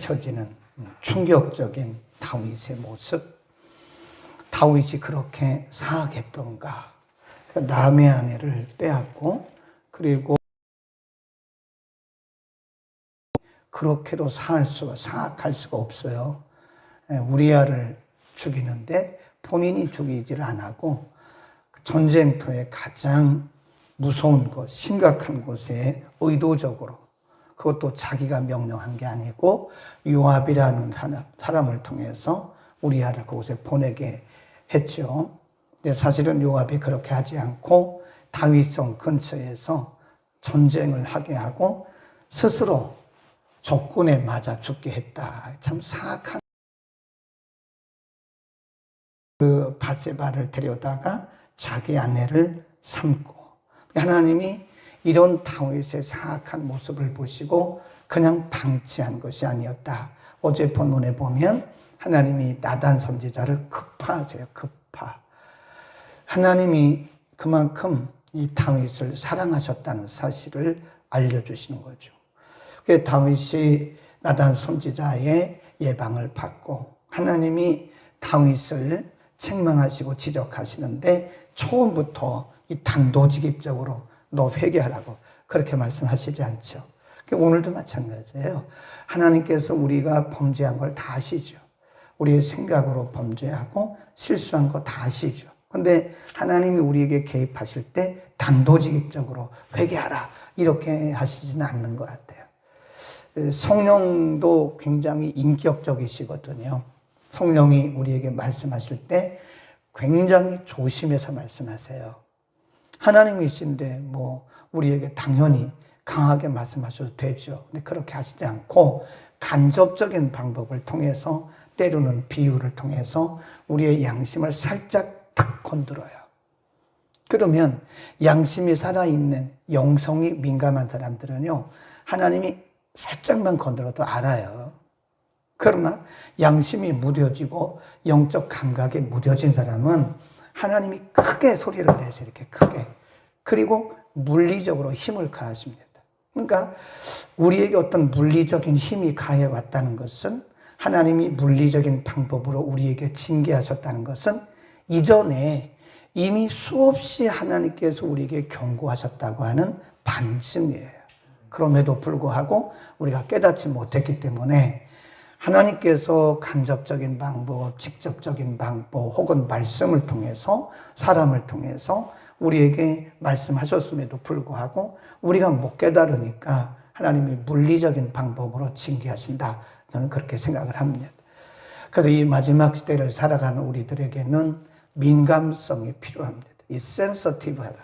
쳐지는 충격적인 다윗의 모습. 다윗이 그렇게 사악했던가. 남의 아내를 빼앗고, 그리고 그렇게도 사악할 수가 없어요. 우리아를 죽이는데 본인이 죽이지를 않고 전쟁터의 가장 무서운 곳, 심각한 곳에 의도적으로, 그것도 자기가 명령한 게 아니고 요압이라는 사람을 통해서 우리아를 그곳에 보내게 했죠. 근데 사실은 요압이 그렇게 하지 않고 다윗성 근처에서 전쟁을 하게 하고 스스로 적군에 맞아 죽게 했다. 참 사악한. 그 밧세바를 데려다가 자기 아내를 삼고, 하나님이 이런 다윗의 사악한 모습을 보시고 그냥 방치한 것이 아니었다. 어제 본문에 보면 하나님이 나단 선지자를 급파하세요. 급파. 하나님이 그만큼 이 다윗을 사랑하셨다는 사실을 알려주시는 거죠. 그래서 다윗이 나단 선지자의 예방을 받고 하나님이 다윗을 책망하시고 지적하시는데 처음부터 이 단도직입적으로 너 회개하라고 그렇게 말씀하시지 않죠. 오늘도 마찬가지예요. 하나님께서 우리가 범죄한 걸 다 아시죠. 우리의 생각으로 범죄하고 실수한 거 다 아시죠. 그런데 하나님이 우리에게 개입하실 때 단도직입적으로 회개하라 이렇게 하시지는 않는 것 같아요. 성령도 굉장히 인격적이시거든요. 성령이 우리에게 말씀하실 때 굉장히 조심해서 말씀하세요. 하나님이신데 뭐 우리에게 당연히 강하게 말씀하셔도 되죠. 근데 그렇게 하시지 않고 간접적인 방법을 통해서, 때로는 비유를 통해서 우리의 양심을 살짝 탁 건드려요. 그러면 양심이 살아있는, 영성이 민감한 사람들은요, 하나님이 살짝만 건드려도 알아요. 그러나 양심이 무뎌지고 영적 감각이 무뎌진 사람은 하나님이 크게 소리를 내서 이렇게 크게, 그리고 물리적으로 힘을 가하십니다. 그러니까 우리에게 어떤 물리적인 힘이 가해 왔다는 것은, 하나님이 물리적인 방법으로 우리에게 징계하셨다는 것은 이전에 이미 수없이 하나님께서 우리에게 경고하셨다고 하는 반증이에요. 그럼에도 불구하고 우리가 깨닫지 못했기 때문에 하나님께서 간접적인 방법, 직접적인 방법, 혹은 말씀을 통해서, 사람을 통해서 우리에게 말씀하셨음에도 불구하고 우리가 못 깨달으니까 하나님이 물리적인 방법으로 징계하신다. 저는 그렇게 생각을 합니다. 그래서 이 마지막 시대를 살아가는 우리들에게는 민감성이 필요합니다. 이 센서티브하다.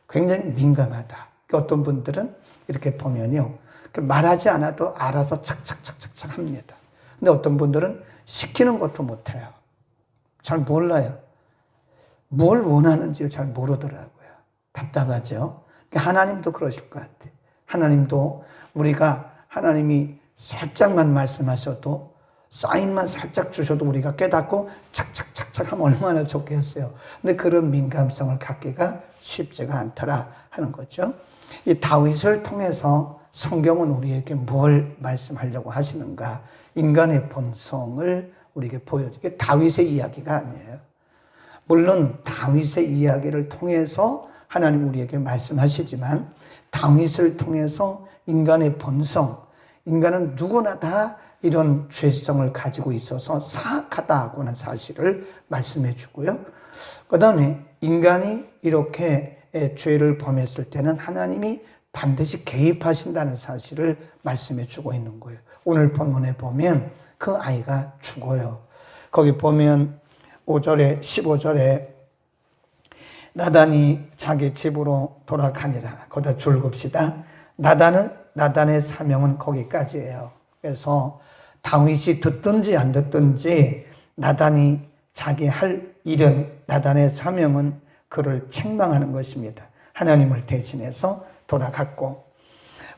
굉장히 민감하다. 어떤 분들은 이렇게 보면요, 말하지 않아도 알아서 착착착착착 합니다. 근데 어떤 분들은 시키는 것도 못해요. 잘 몰라요. 뭘 원하는지 잘 모르더라고요. 답답하죠. 하나님도 그러실 것 같아요. 하나님도 우리가, 하나님이 살짝만 말씀하셔도, 사인만 살짝 주셔도 우리가 깨닫고 착착착착 하면 얼마나 좋겠어요. 근데 그런 민감성을 갖기가 쉽지가 않더라 하는 거죠. 이 다윗을 통해서 성경은 우리에게 뭘 말씀하려고 하시는가? 인간의 본성을 우리에게 보여주게. 다윗의 이야기가 아니에요. 물론 다윗의 이야기를 통해서 하나님 우리에게 말씀하시지만, 다윗을 통해서 인간의 본성, 인간은 누구나 다 이런 죄성을 가지고 있어서 사악하다고 하는 사실을 말씀해 주고요. 그 다음에 인간이 이렇게 죄를 범했을 때는 하나님이 반드시 개입하신다는 사실을 말씀해 주고 있는 거예요. 오늘 본문에 보면 그 아이가 죽어요. 거기 보면 5절에 15절에 나단이 자기 집으로 돌아가니라. 거기다 줄 긋읍시다. 나단의 사명은 거기까지예요. 그래서 다윗이 듣든지 안 듣든지 나단이 자기 할 일은, 나단의 사명은 그를 책망하는 것입니다. 하나님을 대신해서 돌아갔고,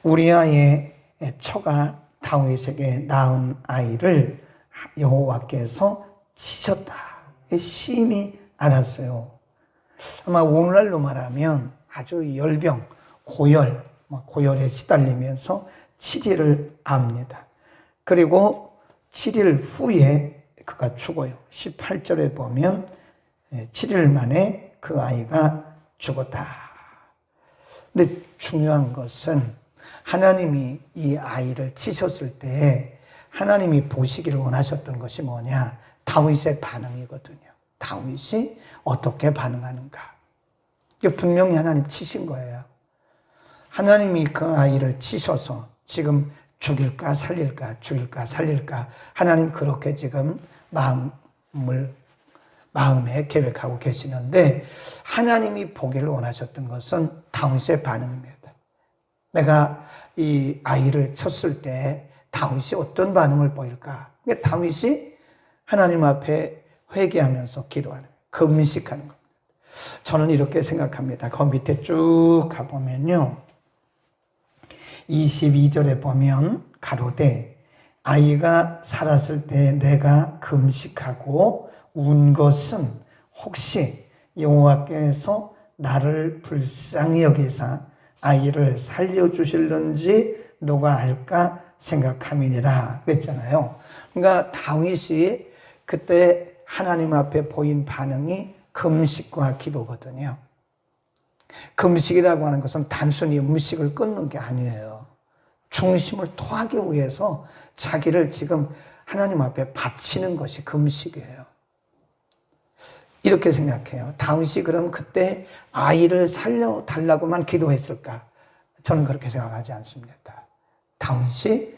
우리아의 처가 다윗에게 낳은 아이를 여호와께서 치셨다. 심히 알았어요. 아마 오늘날로 말하면 아주 열병, 고열에 시달리면서 치리를 압니다. 그리고 7일 후에 그가 죽어요. 18절에 보면 7일 만에 그 아이가 죽었다. 근데 중요한 것은 하나님이 이 아이를 치셨을 때 하나님이 보시기를 원하셨던 것이 뭐냐? 다윗의 반응이거든요. 다윗이 어떻게 반응하는가? 이게 분명히 하나님 치신 거예요. 하나님이 그 아이를 치셔서 지금 죽일까 살릴까 죽일까 살릴까 하나님 그렇게 지금 마음에 계획하고 계시는데 하나님이 보기를 원하셨던 것은 다윗의 반응입니다. 내가 이 아이를 쳤을 때 다윗이 어떤 반응을 보일까? 그러니까 다윗이 하나님 앞에 회개하면서 기도하는 거예요. 금식하는 겁니다. 저는 이렇게 생각합니다. 그 밑에 쭉 가보면요. 22절에 보면 가로되 아이가 살았을 때 내가 금식하고 운 것은 혹시 여호와께서 나를 불쌍히 여기사 아이를 살려주실는지 누가 알까 생각함이니라 그랬잖아요. 그러니까 다윗이 그때 하나님 앞에 보인 반응이 금식과 기도거든요. 금식이라고 하는 것은 단순히 음식을 끊는 게 아니에요. 중심을 토하기 위해서 자기를 지금 하나님 앞에 바치는 것이 금식이에요. 이렇게 생각해요. 다윗이 그럼 그때 아이를 살려달라고만 기도했을까? 저는 그렇게 생각하지 않습니다. 다윗이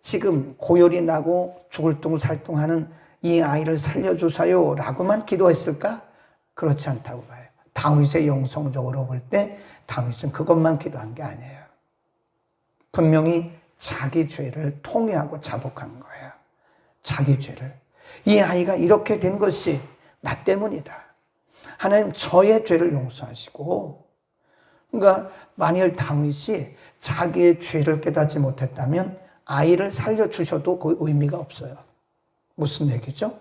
지금 고열이 나고 죽을 둥살둥하는 이 아이를 살려주세요 라고만 기도했을까? 그렇지 않다고 봐요. 다윗의 영성적으로 볼 때 다윗은 그것만 기도한 게 아니에요. 분명히 자기 죄를 통회하고 자복한 거예요. 자기 죄를. 이 아이가 이렇게 된 것이 나 때문이다. 하나님 저의 죄를 용서하시고, 그러니까 만일 다윗이 자기의 죄를 깨닫지 못했다면 아이를 살려주셔도 그 의미가 없어요. 무슨 얘기죠?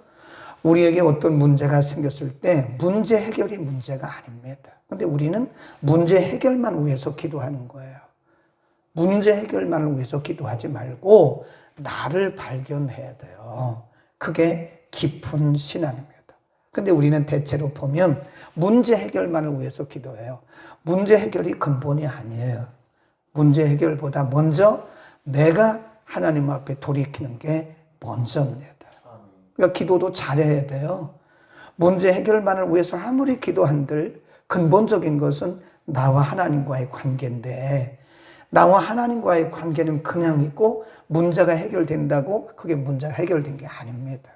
우리에게 어떤 문제가 생겼을 때 문제 해결이 문제가 아닙니다. 근데 우리는 문제 해결만 위해서 기도하는 거예요. 문제 해결만을 위해서 기도하지 말고 나를 발견해야 돼요. 그게 깊은 신앙입니다. 근데 우리는 대체로 보면 문제 해결만을 위해서 기도해요. 문제 해결이 근본이 아니에요. 문제 해결보다 먼저 내가 하나님 앞에 돌이키는 게 먼저입니다. 그러니까 기도도 잘해야 돼요. 문제 해결만을 위해서 아무리 기도한들 근본적인 것은 나와 하나님과의 관계인데 나와 하나님과의 관계는 그냥 있고 문제가 해결된다고 그게 문제가 해결된 게 아닙니다.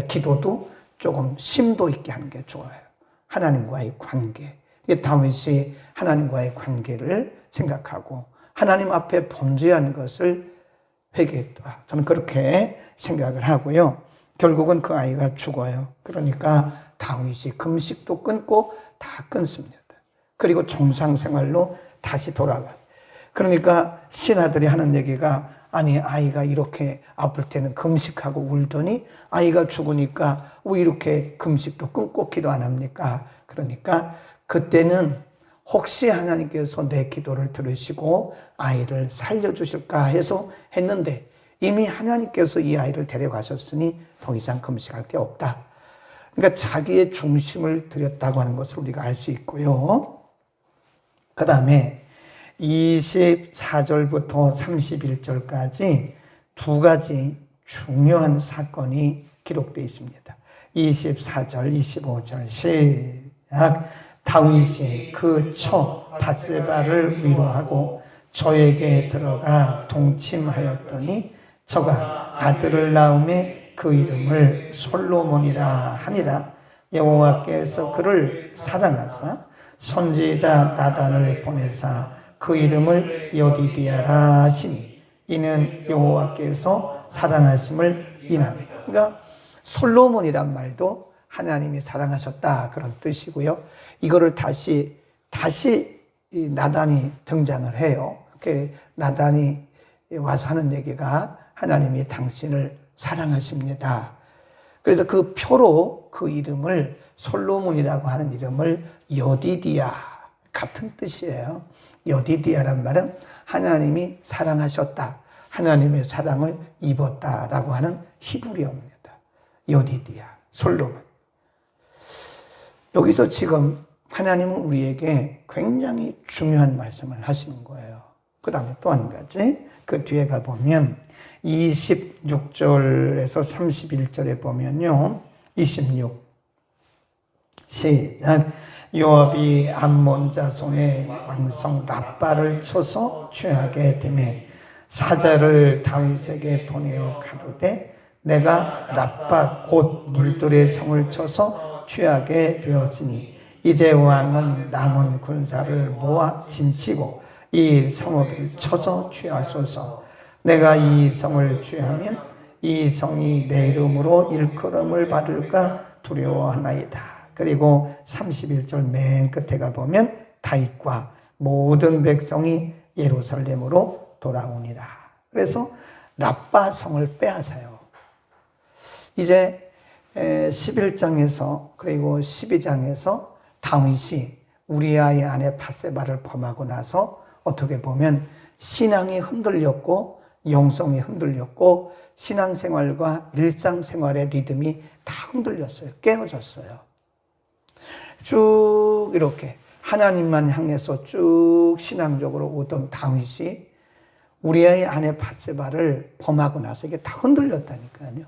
기도도 조금 심도 있게 하는 게 좋아요. 하나님과의 관계. 다윗이 하나님과의 관계를 생각하고 하나님 앞에 범죄한 것을 회개했다. 저는 그렇게 생각을 하고요. 결국은 그 아이가 죽어요. 그러니까 다윗이 금식도 끊고 다 끊습니다. 그리고 정상생활로 다시 돌아가요. 그러니까 신하들이 하는 얘기가 아니 아이가 이렇게 아플 때는 금식하고 울더니 아이가 죽으니까 왜 이렇게 금식도 끊고 기도 안 합니까? 그러니까 그때는 혹시 하나님께서 내 기도를 들으시고 아이를 살려주실까 해서 했는데 이미 하나님께서 이 아이를 데려가셨으니 더 이상 금식할 게 없다. 그러니까 자기의 중심을 드렸다고 하는 것을 우리가 알 수 있고요. 그 다음에 24절부터 31절까지 두 가지 중요한 사건이 기록되어 있습니다. 24절, 25절 시작. 다윗이 그 처 밧세바를 위로하고 저에게 들어가 동침하였더니 저가 아들을 낳음에 그 이름을 솔로몬이라 하니라. 여호와께서 그를 사랑하사 선지자 나단을 보내사 그 이름을 여디디아라 하시니 이는 여호와께서 사랑하심을 인함이라. 그러니까 솔로몬이란 말도 하나님이 사랑하셨다 그런 뜻이고요. 이거를 다시 나단이 등장을 해요. 나단이 와서 하는 얘기가 하나님이 당신을 사랑하십니다. 그래서 그 표로 그 이름을 솔로몬이라고 하는 이름을 여디디아 같은 뜻이에요. 여디디아란 말은 하나님이 사랑하셨다. 하나님의 사랑을 입었다라고 하는 히브리어입니다. 여디디아, 솔로몬. 여기서 지금 하나님은 우리에게 굉장히 중요한 말씀을 하시는 거예요. 그 다음에 또 한 가지, 그 뒤에 가보면 26절에서 31절에 보면요, 26 시작. 요압이 암몬 자손의 왕성 랍바를 쳐서 취하게 되매 사자를 다윗에게 보내어 가로되 내가 랍바 곧 물들의 성을 쳐서 취하게 되었으니 이제 왕은 남은 군사를 모아 진치고 이 성읍을 쳐서 취하소서. 내가 이 성을 취하면 이 성이 내 이름으로 일컬음을 받을까 두려워하나이다. 그리고 31절 맨 끝에 가보면 다윗과 모든 백성이 예루살렘으로 돌아오니라. 그래서 랍바 성을 빼앗아요. 이제 11장에서 그리고 12장에서 다윗이 우리아의 아내 밧세바를 범하고 나서 어떻게 보면 신앙이 흔들렸고 영성이 흔들렸고 신앙생활과 일상생활의 리듬이 다 흔들렸어요. 깨어졌어요. 쭉 이렇게 하나님만 향해서 쭉 신앙적으로 오던 다윗이 우리아의 아내 밧세바를 범하고 나서 이게 다 흔들렸다니까요.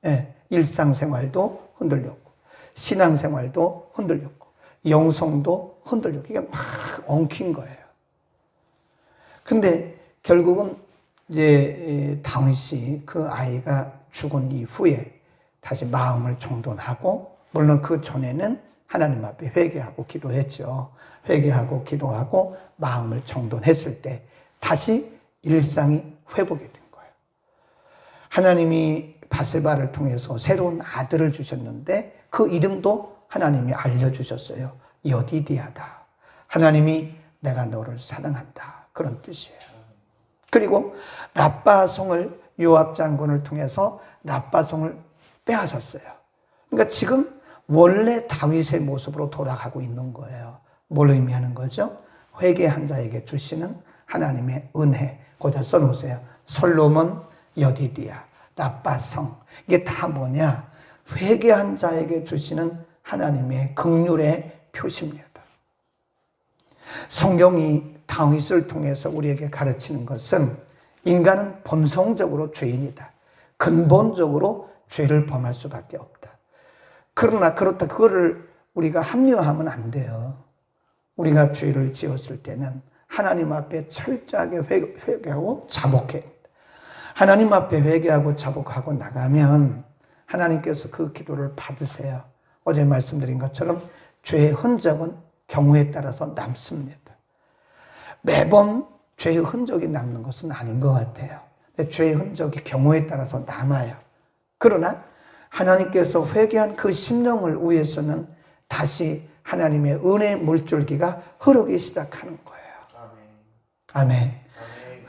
예, 일상생활도 흔들렸고 신앙생활도 흔들렸고 영성도 흔들렸고 이게 막 엉킨 거예요. 근데 결국은 이제 다윗이 그 아이가 죽은 이후에 다시 마음을 정돈하고, 물론 그 전에는 하나님 앞에 회개하고 기도했죠. 회개하고 기도하고 마음을 정돈했을 때 다시 일상이 회복이 된 거예요. 하나님이 밧세바를 통해서 새로운 아들을 주셨는데 그 이름도 하나님이 알려주셨어요. 여디디아다. 하나님이 내가 너를 사랑한다. 그런 뜻이에요. 그리고 랍바성을 요압 장군을 통해서 랍바성을 빼앗았어요. 그러니까 지금 원래 다윗의 모습으로 돌아가고 있는 거예요. 뭘 의미하는 거죠? 회개한 자에게 주시는 하나님의 은혜. 거기다 써놓으세요. 솔로몬, 여디디아, 랍바성. 이게 다 뭐냐? 회개한 자에게 주시는 하나님의 긍휼의 표시입니다. 성경이 다윗을 통해서 우리에게 가르치는 것은 인간은 본성적으로 죄인이다. 근본적으로 죄를 범할 수밖에 없다. 그러나 그렇다 그거를 우리가 합리화하면 안 돼요. 우리가 죄를 지었을 때는 하나님 앞에 철저하게 회개하고 자복해. 하나님 앞에 회개하고 자복하고 나가면 하나님께서 그 기도를 받으세요. 어제 말씀드린 것처럼 죄의 흔적은 경우에 따라서 남습니다. 매번 죄의 흔적이 남는 것은 아닌 것 같아요. 근데 죄의 흔적이 경우에 따라서 남아요. 그러나 하나님께서 회개한 그 심령을 위해서는 다시 하나님의 은혜의 물줄기가 흐르기 시작하는 거예요. 아멘.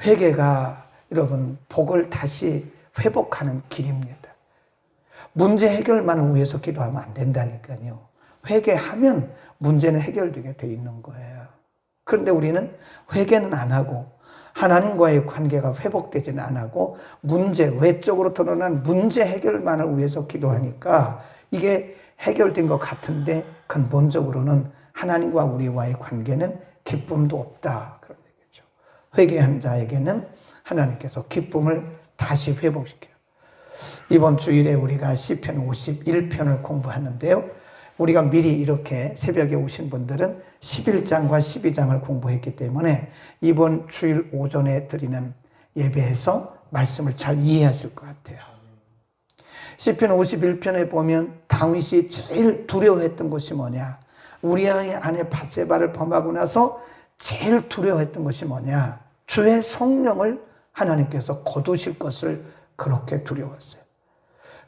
회개가 여러분 복을 다시 회복하는 길입니다. 문제 해결만을 위해서 기도하면 안 된다니까요. 회개하면 문제는 해결되게 돼 있는 거예요. 그런데 우리는 회개는 안 하고 하나님과의 관계가 회복되지는 안 하고 문제, 외적으로 드러난 문제 해결만을 위해서 기도하니까 이게 해결된 것 같은데 근본적으로는 하나님과 우리와의 관계는 기쁨도 없다. 그런 얘기죠. 회개한 자에게는 하나님께서 기쁨을 다시 회복시켜요. 이번 주일에 우리가 시편 51편을 공부하는데요. 우리가 미리 이렇게 새벽에 오신 분들은 11장과 12장을 공부했기 때문에 이번 주일 오전에 드리는 예배에서 말씀을 잘 이해하실 것 같아요. 시편 51편에 보면 다윗이 제일 두려워했던 것이 뭐냐? 우리아의 아내 밧세바를 범하고 나서 제일 두려워했던 것이 뭐냐? 주의 성령을 하나님께서 거두실 것을 그렇게 두려웠어요.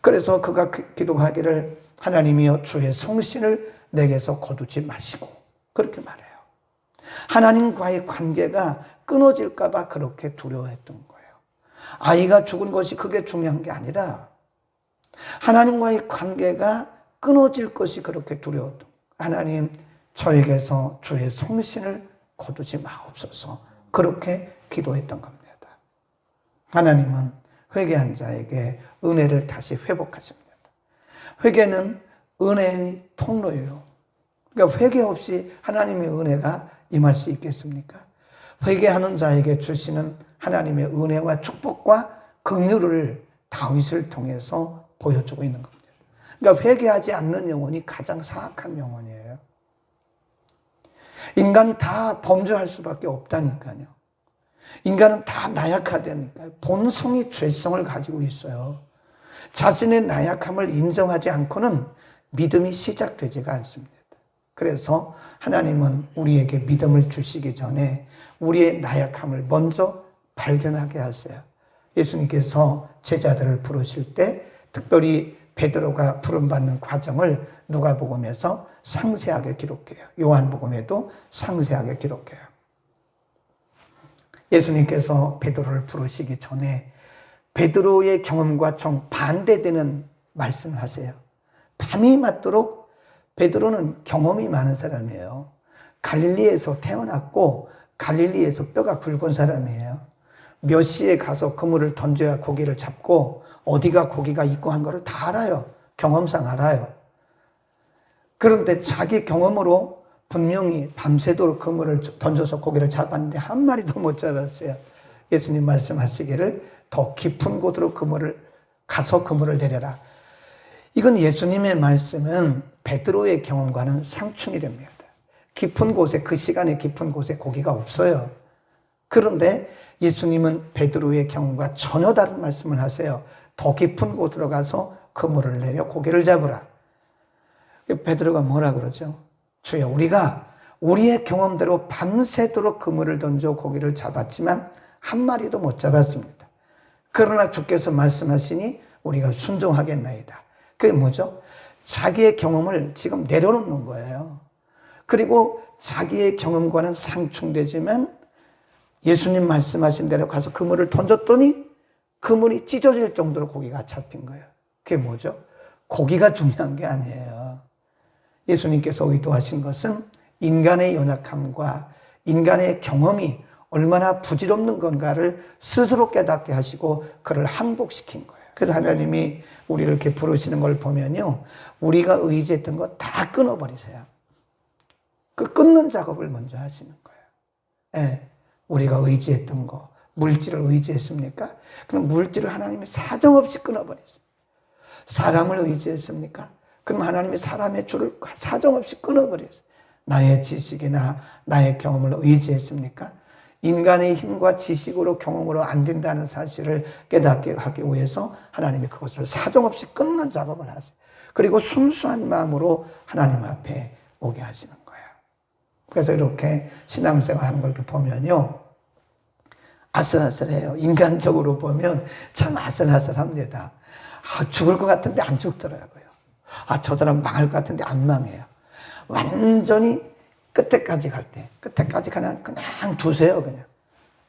그래서 그가 기도하기를 하나님이여 주의 성신을 내게서 거두지 마시고 그렇게 말해요. 하나님과의 관계가 끊어질까 봐 그렇게 두려워했던 거예요. 아이가 죽은 것이 그게 중요한 게 아니라 하나님과의 관계가 끊어질 것이 그렇게 두려웠던 거예요. 하나님 저에게서 주의 성신을 거두지 마옵소서 그렇게 기도했던 겁니다. 하나님은 회개한 자에게 은혜를 다시 회복하십니다. 회개는 은혜의 통로예요. 그러니까 회개 없이 하나님의 은혜가 임할 수 있겠습니까? 회개하는 자에게 주시는 하나님의 은혜와 축복과 긍휼을 다윗을 통해서 보여주고 있는 겁니다. 그러니까 회개하지 않는 영혼이 가장 사악한 영혼이에요. 인간이 다 범죄할 수밖에 없다니까요. 인간은 다 나약하다니까요. 본성이 죄성을 가지고 있어요. 자신의 나약함을 인정하지 않고는 믿음이 시작되지가 않습니다. 그래서 하나님은 우리에게 믿음을 주시기 전에 우리의 나약함을 먼저 발견하게 하세요. 예수님께서 제자들을 부르실 때 특별히 베드로가 부름받는 과정을 누가복음에서 상세하게 기록해요. 요한복음에도 상세하게 기록해요. 예수님께서 베드로를 부르시기 전에 베드로의 경험과 정반대되는 말씀을 하세요. 밤이 맞도록 베드로는 경험이 많은 사람이에요. 갈릴리에서 태어났고 갈릴리에서 뼈가 굵은 사람이에요. 몇 시에 가서 그물을 던져야 고기를 잡고 어디가 고기가 있고 한 거를 다 알아요. 경험상 알아요. 그런데 자기 경험으로 분명히 밤새도록 그물을 던져서 고기를 잡았는데 한 마리도 못 잡았어요. 예수님 말씀하시기를 더 깊은 곳으로 그물을 가서 그물을 내려라. 이건 예수님의 말씀은 베드로의 경험과는 상충이 됩니다. 깊은 곳에, 그 시간에 깊은 곳에 고기가 없어요. 그런데 예수님은 베드로의 경험과 전혀 다른 말씀을 하세요. 더 깊은 곳으로 가서 그물을 내려 고기를 잡으라. 베드로가 뭐라 그러죠? 주여, 우리가 우리의 경험대로 밤새도록 그물을 던져 고기를 잡았지만 한 마리도 못 잡았습니다. 그러나 주께서 말씀하시니 우리가 순종하겠나이다. 그게 뭐죠? 자기의 경험을 지금 내려놓는 거예요. 그리고 자기의 경험과는 상충되지만 예수님 말씀하신 대로 가서 그물을 던졌더니 그물이 찢어질 정도로 고기가 잡힌 거예요. 그게 뭐죠? 고기가 중요한 게 아니에요. 예수님께서 의도하신 것은 인간의 연약함과 인간의 경험이 얼마나 부질없는 건가를 스스로 깨닫게 하시고 그를 항복시킨 거예요. 그래서 하나님이 우리를 이렇게 부르시는 걸 보면요, 우리가 의지했던 거 다 끊어버리세요. 그 끊는 작업을 먼저 하시는 거예요. 네, 우리가 의지했던 거, 물질을 의지했습니까? 그럼 물질을 하나님이 사정없이 끊어버리세요. 사람을 의지했습니까? 그럼 하나님이 사람의 줄을 사정없이 끊어버렸어요. 나의 지식이나 나의 경험을 의지했습니까? 인간의 힘과 지식으로 경험으로 안 된다는 사실을 깨닫게 하기 위해서 하나님이 그것을 사정없이 끊는 작업을 하세요. 그리고 순수한 마음으로 하나님 앞에 오게 하시는 거예요. 그래서 이렇게 신앙생활 하는 걸 보면요, 아슬아슬해요. 인간적으로 보면 참 아슬아슬합니다. 죽을 것 같은데 안 죽더라고요. 저 사람 망할 것 같은데 안 망해요. 완전히 끝에까지 갈 때, 끝에까지 그냥 두세요, 그냥.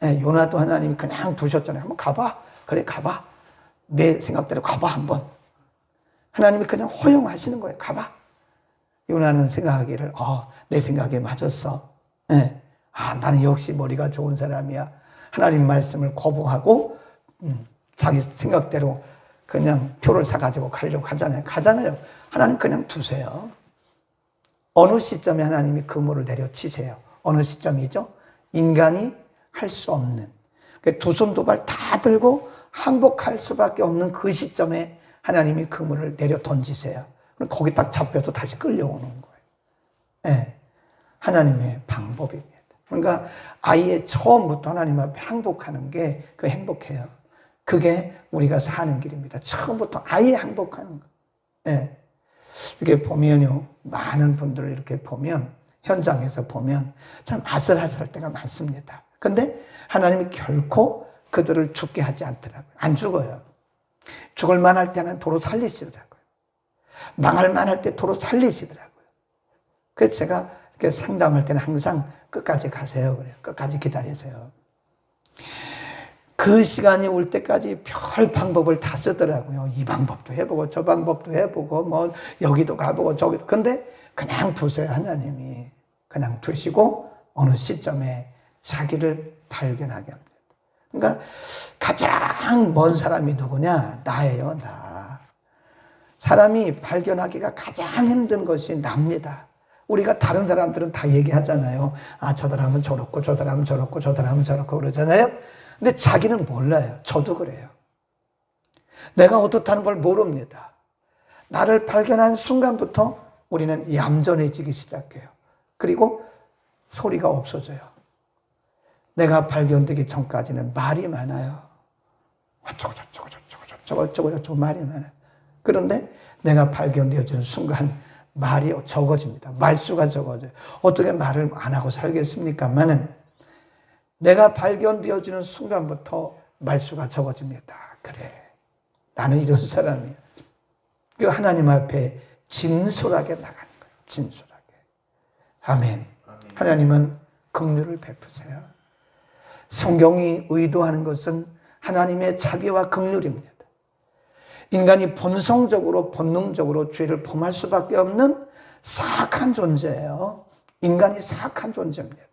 네, 요나도 하나님이 그냥 두셨잖아요. 한번 가봐. 그래, 가봐. 내 생각대로 가봐, 한번. 하나님이 그냥 허용하시는 거예요. 가봐. 요나는 생각하기를, 내 생각에 맞았어. 네. 나는 역시 머리가 좋은 사람이야. 하나님 말씀을 거부하고, 자기 생각대로 그냥 표를 사가지고 가려고 하잖아요. 가잖아요. 하나님 그냥 두세요. 어느 시점에 하나님이 그물을 내려치세요. 어느 시점이죠? 인간이 할 수 없는, 두 손 두 발 다 들고 항복할 수밖에 없는 그 시점에 하나님이 그물을 내려 던지세요. 그럼 거기 딱 잡혀도 다시 끌려오는 거예요. 네. 하나님의 방법입니다. 그러니까 아예 처음부터 하나님 앞에 항복하는 게 그 행복해요. 그게 우리가 사는 길입니다. 처음부터 아예 항복하는 거. 네. 이렇게 보면요, 많은 분들을 이렇게 보면, 현장에서 보면 참 아슬아슬할 때가 많습니다. 근데 하나님이 결코 그들을 죽게 하지 않더라고요. 안 죽어요. 죽을 만할 때는 도로 살리시더라고요. 망할 만할 때 도로 살리시더라고요. 그래서 제가 이렇게 상담할 때는 항상 끝까지 가세요. 그래요. 끝까지 기다리세요. 그 시간이 올 때까지 별 방법을 다 쓰더라고요. 이 방법도 해보고 저 방법도 해보고 뭐 여기도 가보고 저기도. 근데 그냥 두세요. 하나님이 그냥 두시고 어느 시점에 자기를 발견하게 합니다. 그러니까 가장 먼 사람이 누구냐? 나예요, 나. 사람이 발견하기가 가장 힘든 것이 납니다. 우리가 다른 사람들은 다 얘기하잖아요. 아, 저 사람은 저렇고, 저 사람은 저렇고, 저 사람은 저렇고 그러잖아요. 근데 자기는 몰라요. 저도 그래요. 내가 어떻다는 걸 모릅니다. 나를 발견한 순간부터 우리는 얌전해지기 시작해요. 그리고 소리가 없어져요. 내가 발견되기 전까지는 말이 많아요. 어쩌고 말이 많아요. 그런데 내가 발견되어지는 순간 말이 적어집니다. 말수가 적어져요. 어떻게 말을 안 하고 살겠습니까만은 내가 발견되어지는 순간부터 말수가 적어집니다. 그래, 나는 이런 사람이야. 그 하나님 앞에 진솔하게 나가는 거예요. 진솔하게. 아멘. 하나님은 긍휼을 베푸세요. 성경이 의도하는 것은 하나님의 자비와 긍휼입니다. 인간이 본성적으로 본능적으로 죄를 범할 수밖에 없는 사악한 존재예요. 인간이 사악한 존재입니다.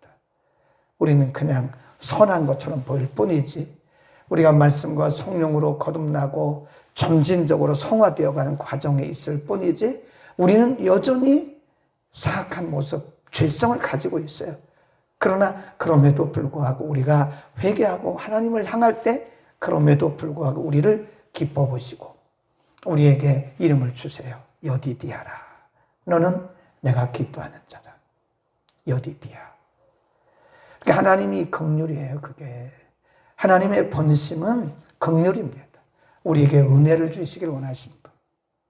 우리는 그냥 선한 것처럼 보일 뿐이지 우리가 말씀과 성령으로 거듭나고 점진적으로 성화되어가는 과정에 있을 뿐이지 우리는 여전히 사악한 모습, 죄성을 가지고 있어요. 그러나 그럼에도 불구하고 우리가 회개하고 하나님을 향할 때 그럼에도 불구하고 우리를 기뻐 보시고 우리에게 이름을 주세요. 여디디아라. 너는 내가 기뻐하는 자다. 여디디아. 그러니까 하나님이 긍휼이에요. 그게 하나님의 본심은 긍휼입니다. 우리에게 은혜를 주시길 원하십니다.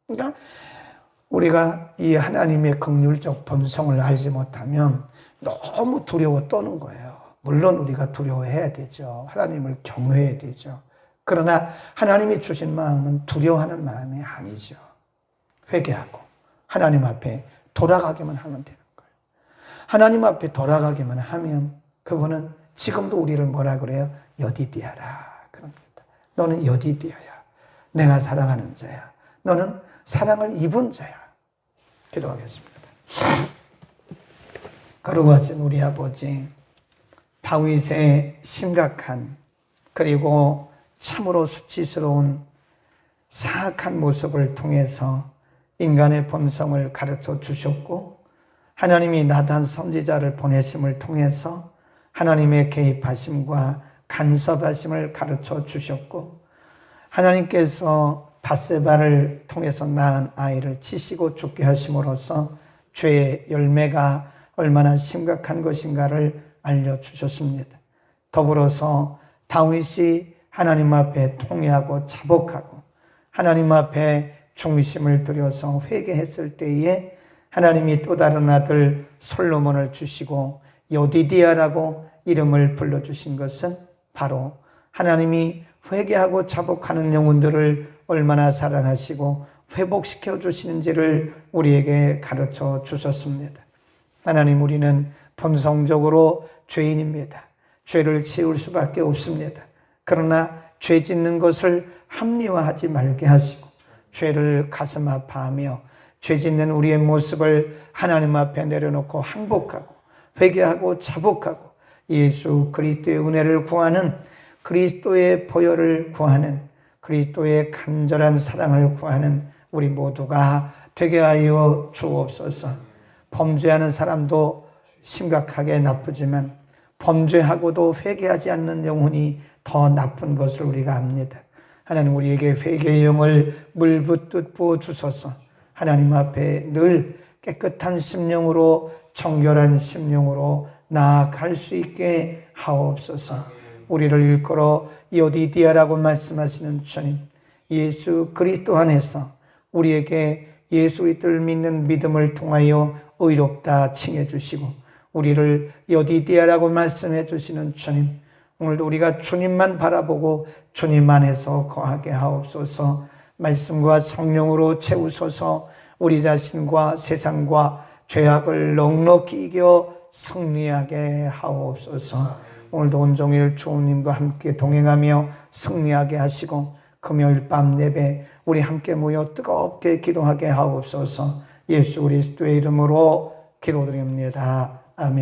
그러니까 우리가 이 하나님의 긍휼적 본성을 알지 못하면 너무 두려워 떠는 거예요. 물론 우리가 두려워해야 되죠. 하나님을 경외해야 되죠. 그러나 하나님이 주신 마음은 두려워하는 마음이 아니죠. 회개하고 하나님 앞에 돌아가기만 하면 되는 거예요. 하나님 앞에 돌아가기만 하면 그분은 지금도 우리를 뭐라 그래요? 여디디아라 그럽니다. 너는 여디디아야. 내가 사랑하는 자야. 너는 사랑을 입은 자야. 기도하겠습니다. 거룩하신 우리 아버지, 다윗의 심각한 그리고 참으로 수치스러운 사악한 모습을 통해서 인간의 본성을 가르쳐 주셨고 하나님이 나단 선지자를 보내심을 통해서 하나님의 개입하심과 간섭하심을 가르쳐 주셨고 하나님께서 밧세바를 통해서 낳은 아이를 치시고 죽게 하심으로써 죄의 열매가 얼마나 심각한 것인가를 알려주셨습니다. 더불어서 다윗이 하나님 앞에 통회하고 자복하고 하나님 앞에 중심을 들여서 회개했을 때에 하나님이 또 다른 아들 솔로몬을 주시고 여디디아라고 이름을 불러주신 것은 바로 하나님이 회개하고 자복하는 영혼들을 얼마나 사랑하시고 회복시켜 주시는지를 우리에게 가르쳐 주셨습니다. 하나님, 우리는 본성적으로 죄인입니다. 죄를 지을 수밖에 없습니다. 그러나 죄 짓는 것을 합리화하지 말게 하시고 죄를 가슴 아파하며 죄 짓는 우리의 모습을 하나님 앞에 내려놓고 항복하고 회개하고 자복하고 예수 그리스도의 은혜를 구하는 그리스도의 보혈을 구하는 그리스도의 간절한 사랑을 구하는 우리 모두가 되게 하여 주옵소서. 범죄하는 사람도 심각하게 나쁘지만 범죄하고도 회개하지 않는 영혼이 더 나쁜 것을 우리가 압니다. 하나님, 우리에게 회개의 영을 물붓듯 부어주소서. 하나님 앞에 늘 깨끗한 심령으로 정결한 심령으로 나아갈 수 있게 하옵소서. 우리를 일컬어 여디디아라고 말씀하시는 주님, 예수 그리스도 안에서 우리에게 예수 그리스도를 믿는 믿음을 통하여 의롭다 칭해 주시고 우리를 여디디아라고 말씀해 주시는 주님, 오늘도 우리가 주님만 바라보고 주님 안에서 거하게 하옵소서. 말씀과 성령으로 채우소서. 우리 자신과 세상과 죄악을 넉넉히 이겨 승리하게 하옵소서. 오늘도 온종일 주님과 함께 동행하며 승리하게 하시고 금요일 밤 예배 우리 함께 모여 뜨겁게 기도하게 하옵소서. 예수 그리스도의 이름으로 기도드립니다.